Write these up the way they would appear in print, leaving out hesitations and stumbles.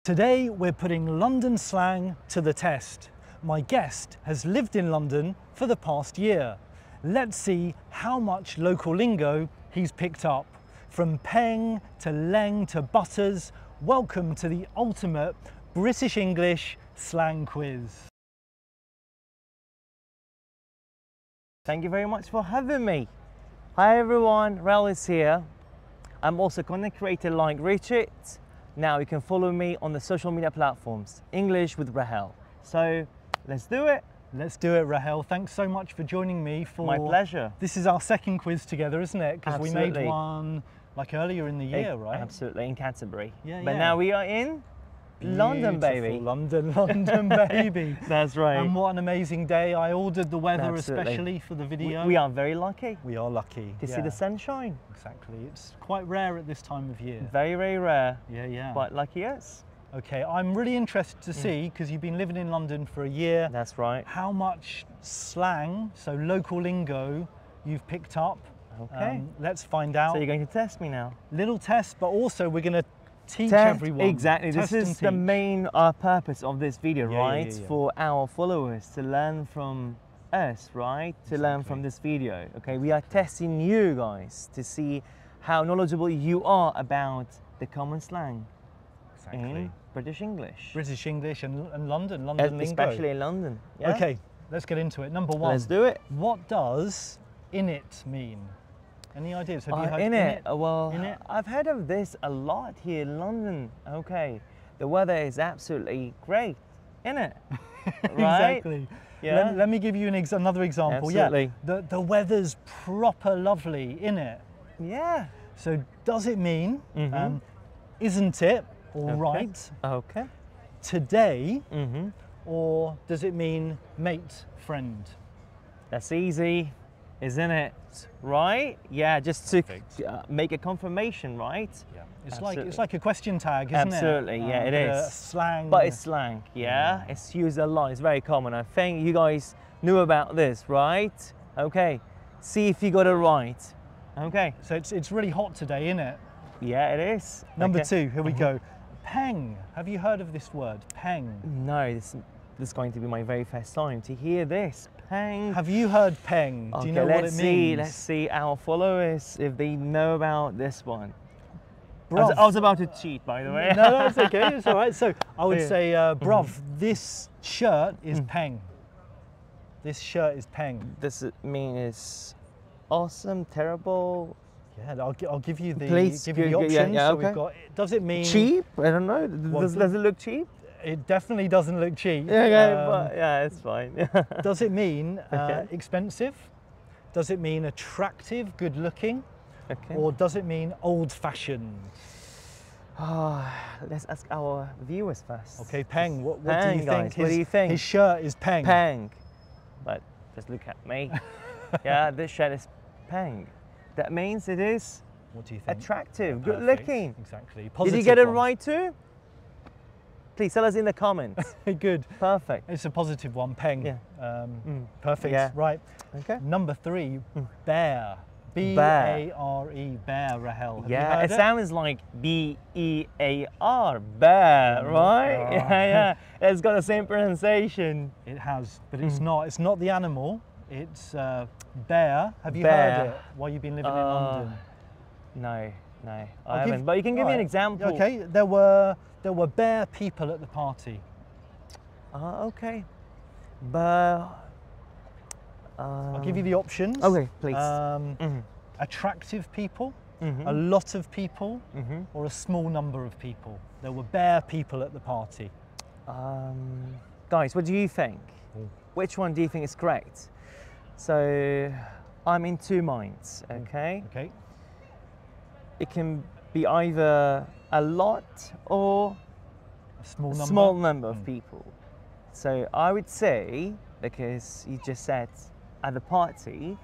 Today we're putting London slang to the test. My guest has lived in London for the past year. Let's see how much local lingo he's picked up. From peng to leng to butters, welcome to the ultimate British English slang quiz. Thank you very much for having me. Hi everyone, Rahel is here. I'm also content creator like Richard. Now you can follow me on the social media platforms, English with Rahel. So let's do it. Let's do it, Rahel. Thanks so much for joining me for... My pleasure. This is our second quiz together, isn't it? Because we made Absolutely. one like earlier in the year, right? Absolutely, in Canterbury. Yeah, but yeah. now we are in London, Beautiful baby. London, baby. That's right. And what an amazing day. I ordered the weather Absolutely. especially for the video. We are very lucky We are lucky. to see the sunshine. Exactly. It's quite rare at this time of year. Very, very rare. Yeah, yeah. But lucky us. Okay, I'm really interested to see, because you've been living in London for a year, That's right. how much slang, so local lingo, you've picked up. Okay. Let's find out. So you're going to test me now? Little test, but also we're going to teach everyone. Exactly. Test This and is the teach. main purpose of this video, Yeah, right? yeah. For our followers to learn from us, right? To learn from this video. Okay, we are testing you guys to see how knowledgeable you are about the common slang in British English. British English and London lingo. Especially in London. Yeah? Okay, let's get into it. Number one. Let's do it. What does in it mean? Any ideas? Have you heard in it? Well, in it? I've heard of this a lot here in London. Okay, the weather is absolutely great, isn't it? Right? Exactly. Yeah. Let me give you another example. Absolutely. Yeah. The weather's proper lovely, innit? Yeah. So does it mean, isn't it, all right, Okay. today, or does it mean mate, friend? That's easy, isn't it? Right? Yeah, just to Perfect. make a confirmation, right? Yeah. Absolutely. It's like a question tag, isn't Absolutely, it? yeah, it but is. Slang. But it's slang, yeah? It's used a lot, it's very common. I think you guys knew about this, right? Okay, see if you got it right. Okay. So it's really hot today, isn't it? Yeah, it is. Number Okay. 2, here we go. Peng. Have you heard of this word? Peng. No, this is going to be my very first time to hear this. Peng. Have you heard peng? Do you know what it means? Let's see our followers if they know about this one. Bruv. I was about to cheat, by the way. No, it's okay. It's all right. So I would Yeah. say, bruv, this shirt is peng. This shirt is peng. Does it mean it's awesome, terrible, Yeah, I'll give you the Please, give you the yeah, options. yeah, So okay. we've got. Does it mean cheap? I don't know. Does it look cheap? It definitely doesn't look cheap. Yeah, okay, but yeah, it's fine. Does it mean Okay. expensive? Does it mean attractive, good looking? Okay. Or does it mean old-fashioned? Let's ask our viewers first. Okay, peng. What do Peng, you guys, think? what do you think? His shirt is peng. Peng. But just look at me. Yeah, this shirt is peng. That means it is What do you think? attractive, good Perfect. looking. Exactly. Did Positive you get it one. right too? Please tell us in the comments. Good. Perfect. It's a positive one, peng. Yeah. Perfect. Yeah. Right. Okay. Number 3, bear. B-A-R-E, bear, Rahel. Have you Yeah, heard it sounds like B-E-A-R, bear, right? Oh. Yeah. It's got the same pronunciation. It has, but it's not. It's not the animal. It's bear. Have you Bear. heard it while you've been living in London? No, I I'll haven't. But you can give me an Alright. example. Okay, there were bear people at the party. Okay. But I'll give you the options. Okay, please. Attractive people, a lot of people, or a small number of people. There were bear people at the party. Guys, what do you think? Which one do you think is correct? So I'm in two minds, okay? Okay. It can be either a lot or A small number. small number of people. So I would say, because you just said at the party,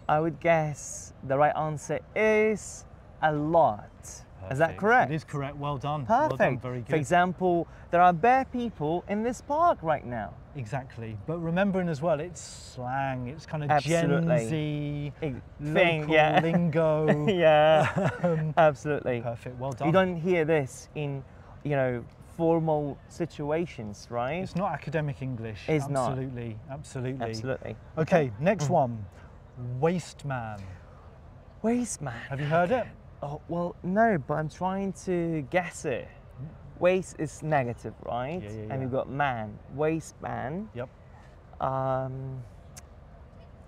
I would guess the right answer is a lot. Is that Perfect. correct? It is correct. Well done. Perfect. Well done. Very good. For example, there are bare people in this park right now. Exactly. But remembering as well, it's slang. It's kind of Absolutely. Gen Z, Thing, local yeah. lingo. Yeah, absolutely. Perfect. Well done. You don't hear this in, formal situations, right? It's not academic English. It's not. Absolutely, absolutely. Absolutely. Okay, next one. Waste man. Waste man. Have you heard it? Oh, well, no, but I'm trying to guess it. Waste is negative, right? Yeah, yeah, And yeah. you've got man. Waste man. Yep. Um,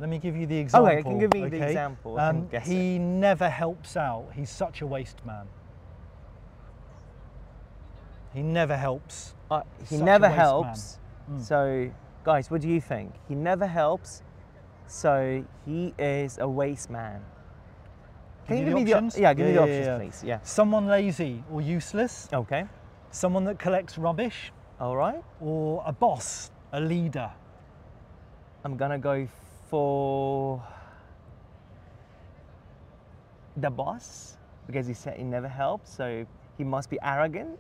Let me give you the example. okay, you can give me the example. I can guess he it. never helps out. He's such a waste man. He never helps. He Such a never waste helps. man. Mm. So, guys, what do you think? He never helps, so he is a waste man. Can you give me the options? Yeah, give me the options, please. Yeah. Someone lazy or useless. Okay. Someone that collects rubbish. All right. Or a boss, a leader. I'm gonna go for the boss because he said he never helps, so he must be arrogant.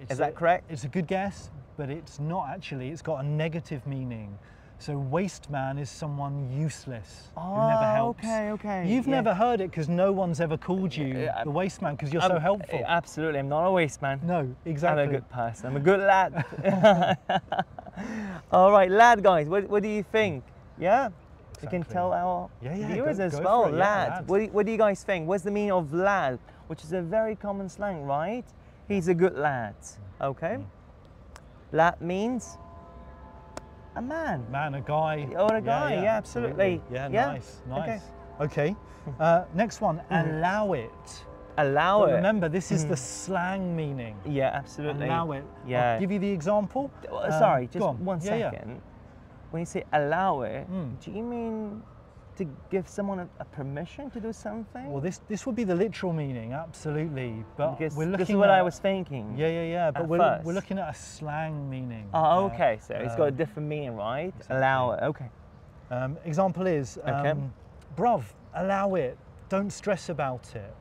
Is that correct? It's a good guess, but it's not actually. It's got a negative meaning. So waste man is someone useless who never helps. Okay. You've never heard it because no one's ever called you the waste man because you're so helpful. Absolutely, I'm not a waste man. No, exactly. I'm a good person. I'm a good lad. All right, lad, guys. What do you think? Yeah. Exactly. You can tell our viewers as go well. for it. Lad. Yeah, What do you guys think? What's the meaning of lad? Which is a very common slang, right? He's a good lad. Okay. Lad means a man. Man, a guy. Or a guy, yeah, absolutely. Yeah, Yeah. nice. Okay. Next one, allow it. Allow But it. remember, this is the slang meaning. Yeah, absolutely. Allow it. Yeah. I'll give you the example. Sorry, just go on. 1 Yeah. second. When you say allow it, do you mean to give someone a permission to do something? Well, this would be the literal meaning, absolutely. But because we're looking this is what at, I was thinking. Yeah. But at we're first. looking at a slang meaning. Oh, okay. So it's got a different meaning, right? Exactly. Allow it. Okay. Example is, bruv, allow it. Don't stress about it.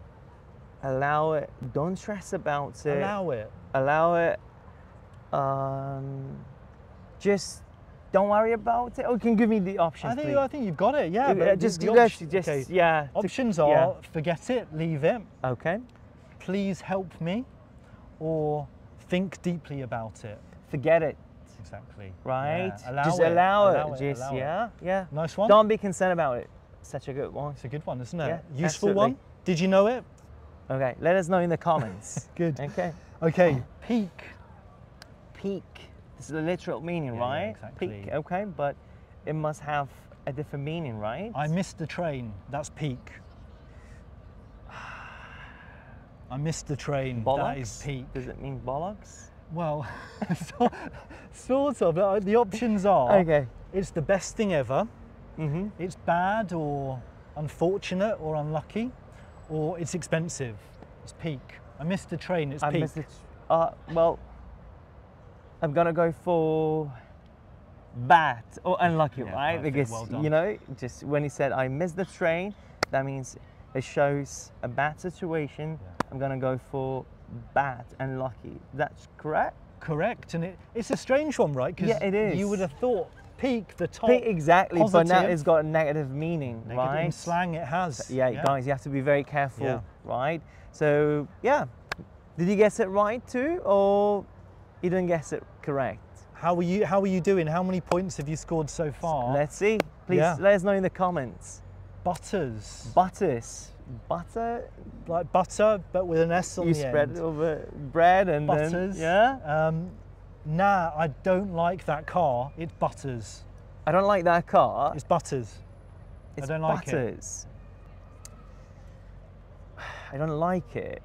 Allow it. Don't stress about it. Allow it. Allow it. Just don't worry about it. Or you can give me the options, please. I think you've got it. Yeah. But just okay. yeah. Options are forget it, leave it. Okay. Please help me, or think deeply about it. Forget it. Exactly. Right. Yeah. Just allow it. Just yeah. Nice one. Don't be concerned about it. Such a good one. It's a good one, isn't it? Yeah, Useful absolutely. one. Did you know it? Okay. Let us know in the comments. Good. Okay. Okay. Peak. Peak. This is the literal meaning, right? Yeah, exactly. Peak. Okay, but it must have a different meaning, right? I missed the train. That's peak. I missed the train. Bollocks? That is peak. Does it mean bollocks? Well, sort of. The options are, Okay. It's the best thing ever, Mm-hmm. it's bad or unfortunate or unlucky, or it's expensive. It's peak. I missed the train, it's I peak. missed it. Well, I'm gonna go for bad or unlucky, Yeah, right? perfect, Because well done. you know, just when he said I missed the train, that means it shows a bad situation. Yeah. I'm gonna go for bad and lucky. That's correct? Correct, and it's a strange one, right? Yeah, it is. You would have thought peak, the top. Peak, exactly, but now positive. it's got a negative meaning, Negative right? in slang it has. Yeah, guys, you have to be very careful, Yeah. right? So, yeah. Did you guess it right too, or you didn't guess it correct? How are you doing? How many points have you scored so far? Let's see. Please let us know in the comments. Butters. Butters. Butter? Like butter, but with an S on You the spread end. it over bread and Butters. then, yeah? Nah, I don't like that car. It's Butters. I don't like that car. It's Butters. It's I don't like it. Butters. I don't like it.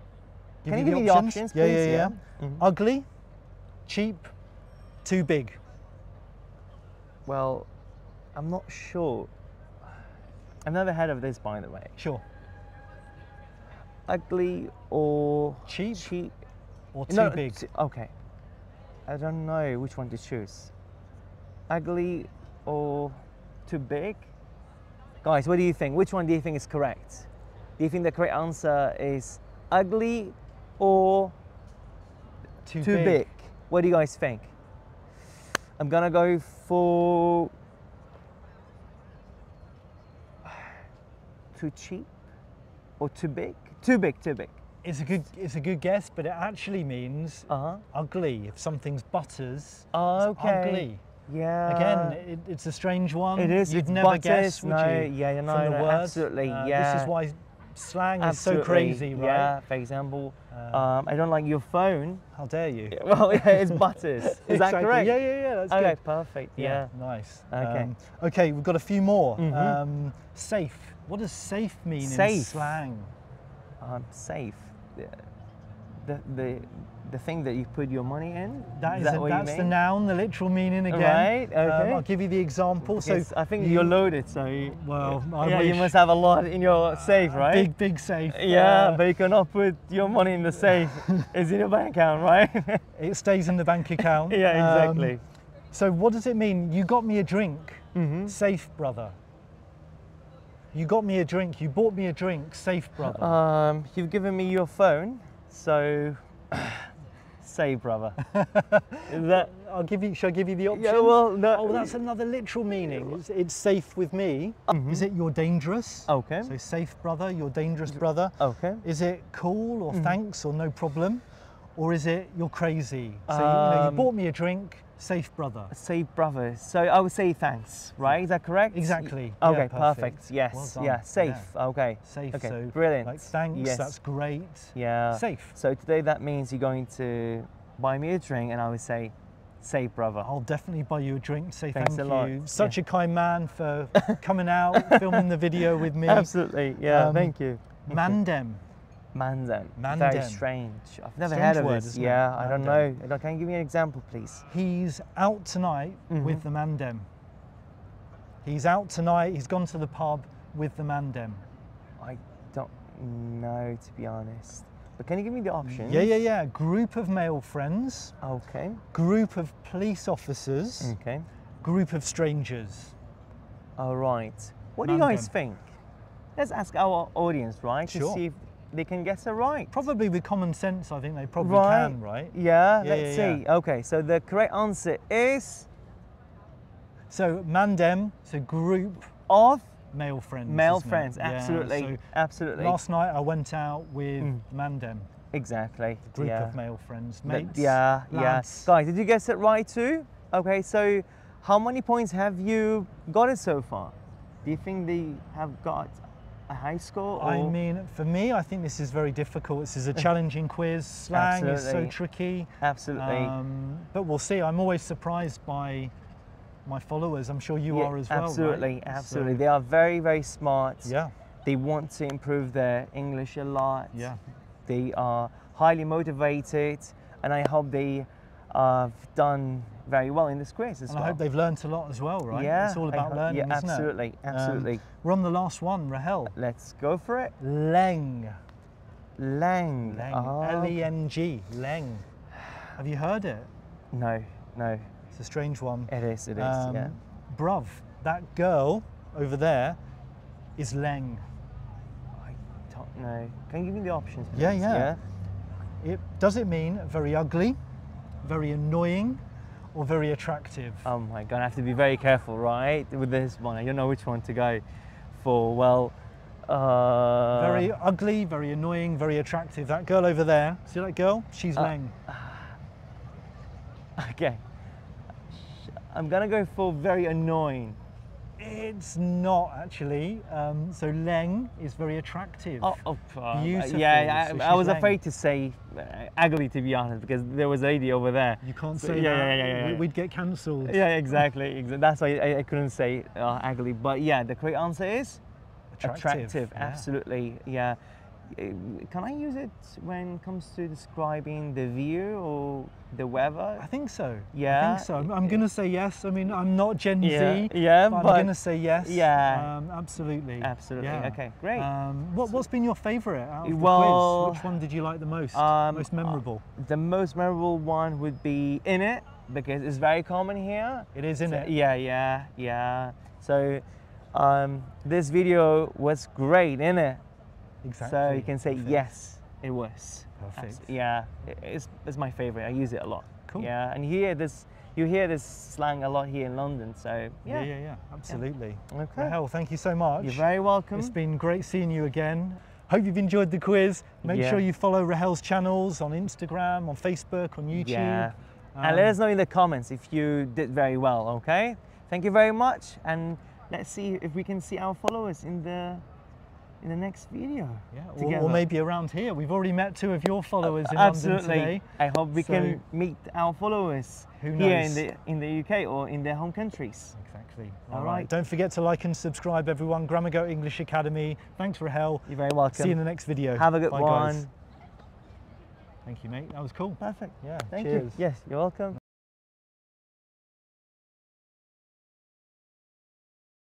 Give Can you you give the me the options? options, Yeah, please? yeah. Mhm. Ugly, cheap, too big. Well, I'm not sure. I've never heard of this, by the way. Sure. Ugly or Cheap? cheap? Or too No, big. Okay. I don't know which one to choose. Ugly or too big? Guys, what do you think? Which one do you think is correct? Do you think the correct answer is ugly or Too too big? What do you guys think? I'm gonna go for too cheap or too big? Too big, too big. It's a good guess, but it actually means ugly. If something's butters, Oh, it's okay. ugly. Yeah. Again, it's a strange one. It is. You'd It's never butters. guess, would No, you? yeah, you know, from the no, word. absolutely, yeah. This is why slang is so Absolutely, crazy, right? Yeah. For example, I don't like your phone. How dare you? Well, yeah, it's butters. Is that Exactly. correct? Yeah. That's Okay, good. perfect. Yeah. Nice. Okay. Okay, we've got a few more. Mhm. Safe. What does safe mean in Safe. slang? Safe. The thing that you put your money in. That is is that what you that's mean? the noun, the literal meaning again. Right, okay. I'll give you the example. Because So I think you're loaded, so well, yeah, I you wish. must have a lot in your safe, right? Big safe. Yeah, but you cannot put your money in the safe. It's in your bank account, right? It stays in the bank account. Yeah, exactly. So what does it mean? You got me a drink. Safe, brother. You got me a drink. You bought me a drink. Safe, brother. You've given me your phone, so safe, brother. Is that? Shall I give you the option? Yeah, well, no. Oh, that's another literal meaning. It's safe with me. Is it you're dangerous? Okay. So safe, brother. You're dangerous, brother. Okay. Is it cool or thanks or no problem? Or is it you're crazy? So you bought me a drink. Safe, brother. Safe, brother. So I would say thanks, right? Is that correct? Exactly. Okay, Yeah, perfect. Yes. Well done. Yeah. Safe. Yeah. Okay. Safe. Okay. So Brilliant. like thanks. Yes. That's great. Yeah. Safe. So today that means you're going to buy me a drink, and I would say, safe, brother. I'll definitely buy you a drink. Say Thanks thank a lot. you. Such Yeah. a kind man for coming out, filming the video with me. Absolutely. Yeah. Thank you. Mandem. Mandem. Mandem. Very strange. I've never Strange heard of word, this. isn't it? Yeah. I don't Mandem. know. Can you give me an example, please? He's out tonight with the Mandem. He's out tonight. He's gone to the pub with the Mandem. I don't know, to be honest. But can you give me the options? Yeah. Group of male friends. Okay. Group of police officers. Okay. Group of strangers. All right. What do you guys Mandem. think? Let's ask our audience, right? Sure. To see if they can guess it right. Probably with common sense, I think they probably Right. can, right? Yeah, Yeah, let's yeah, see. Okay, so the correct answer is So Mandem, so group of male friends. male isn't it? friends. Yeah, Absolutely. so Absolutely. last night I went out with Mandem, Exactly. group yeah. of male friends, But mates. yeah, lads. yeah. Guys, did you guess it right too? Okay, so how many points have you got it so far? Do you think they have got a high score? Or? I mean, for me, I think this is very difficult. This is a challenging quiz. Slang is so Absolutely. tricky. Absolutely. But we'll see. I'm always surprised by my followers. I'm sure you Yeah, are as well. Absolutely, right? absolutely. So, They are very, very smart. yeah, They want to improve their English a lot. yeah. They are highly motivated, and I hope they have done very well in this quiz as And well. I hope they've learnt a lot as well, right? Yeah, It's all about learning, yeah, isn't absolutely, it? absolutely. We're on the last one, Rahel. Let's go for it. Leng. Lang. Leng. Oh, L-E-N-G. Leng. Have you heard it? No, no, It's a strange one. it is, yeah. Bruv, that girl over there is Leng. I don't know. Can you give me the options, please? Yeah. Does it mean very ugly, very annoying, or very attractive? Oh my God, I have to be very careful, right, with this one. I don't know which one to go for. Well, Very ugly, very annoying, very attractive. That girl over there, see that girl? She's Leng. Okay. I'm gonna go for very annoying. It's not actually. So Leng is very attractive. Beautiful. Yeah, So I was she's Leng. afraid to say ugly, to be honest, because there was a lady over there. You can't So- say yeah, that. yeah. We'd get cancelled. Yeah, exactly. That's why I couldn't say ugly. But yeah, the correct answer is attractive. Yeah. Absolutely. Yeah. Can I use it when it comes to describing the view or the weather? I think so. Yeah. I think so. I'm going to say yes. I mean, I'm not Gen Z. Yeah, but I'm but going to say yes. Yeah. Absolutely. Absolutely. Yeah. Okay, great. What's been your favourite out of the Well, quiz? Which one did you like the most? Most memorable? The most memorable one would be In It, because it's very common here. It is, isn't it? Yeah. So this video was great, innit? Exactly. So you can say Perfect. yes, it was. Perfect. Yeah, it's my favorite. I use it a lot. Cool. Yeah, and you hear this slang a lot here in London. So yeah. Yeah. Absolutely. Okay. Rahel, thank you so much. You're very welcome. It's been great seeing you again. Hope you've enjoyed the quiz. Make Yeah. sure you follow Rahel's channels on Instagram, on Facebook, on YouTube. Yeah. And let us know in the comments if you did very well, okay? Thank you very much, and let's see if we can see our followers in the next video. Yeah, or maybe around here. We've already met 2 of your followers in London today. I hope we can meet our followers Who here knows? in the UK or in their home countries. Exactly. All All right. right. Don't forget to like and subscribe, everyone. Grammar Go English Academy. Thanks, Rahel. You're very welcome. See you in the next video. Have a good Bye, one. guys. Thank you, mate. That was cool. Perfect. Yeah. Thank cheers. you. Yes, you're welcome.